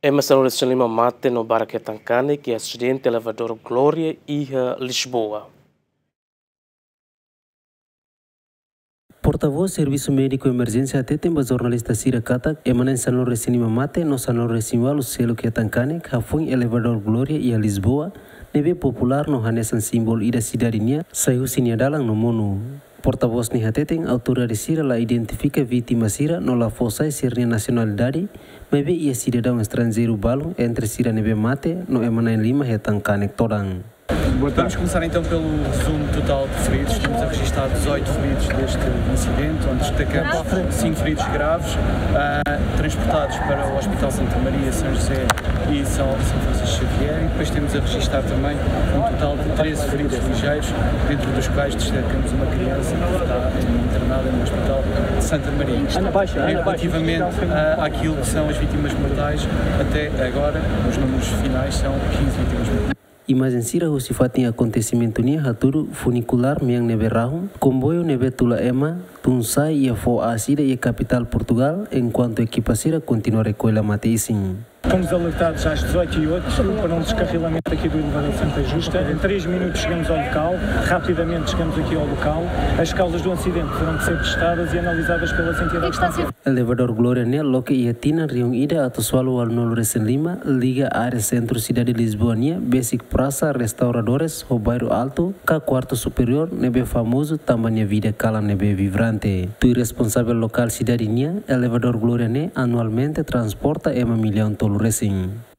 Emerson Lima mate no Baraquetancane, que é acidente elevador Glória e Lisboa. Porta-voz Serviço Médico Emergência até tem jornalista Cira Kata, emanem San Cinema mate, no San Recimal o selo que Tancane, que foi elevador Glória e a Lisboa, neve popular no hanesan símbolo ida cidadania, saiu sinadalang no mono. Porta-voz ni tem altura de Cira la identifica vítima Cira no la fossa e sirnia nacionalidade, mas ve ia cidadão estrangeiro balão entre Cira neve mate, no emanem Lima e Tancane todang. Vamos começar então pelo resumo total de feridos. Estamos a registrar 18 feridos deste incidente, onde destacamos 5 feridos graves, transportados para o Hospital Santa Maria, São José e São Francisco Xavier. E depois temos a registrar também um total de 13 feridos ligeiros, dentro dos quais destacamos uma criança que está internada no Hospital de Santa Maria. Relativamente àquilo que são as vítimas mortais, até agora, os números finais são 15 vítimas mortais. Imagem Cira o sifatnya acontecimento ni haturu funicular miang nebe rahum, comboio nebe tula ema, tunsai ia fo a Cira e capital Portugal, enquanto equipa Cira continua a recolher mate ising. Fomos alertados às 18h08 para um descarrilamento aqui do elevador Santa Justa. Em 3 minutos chegamos ao local, rapidamente chegamos aqui ao local. As causas do acidente foram de ser testadas e analisadas pelas entidades competentes. Elevador Glória ne loke ia tina riung ida atau swalo al nol resen lima liga área centro cidade de Lisboa nia basic praça restauradores o bairro alto ka quarto superior nebe famoso também vida cala nebe vibrante. Tu responsável local cidade nia elevador Glória ne anualmente transporta 1 milhão tolo racing.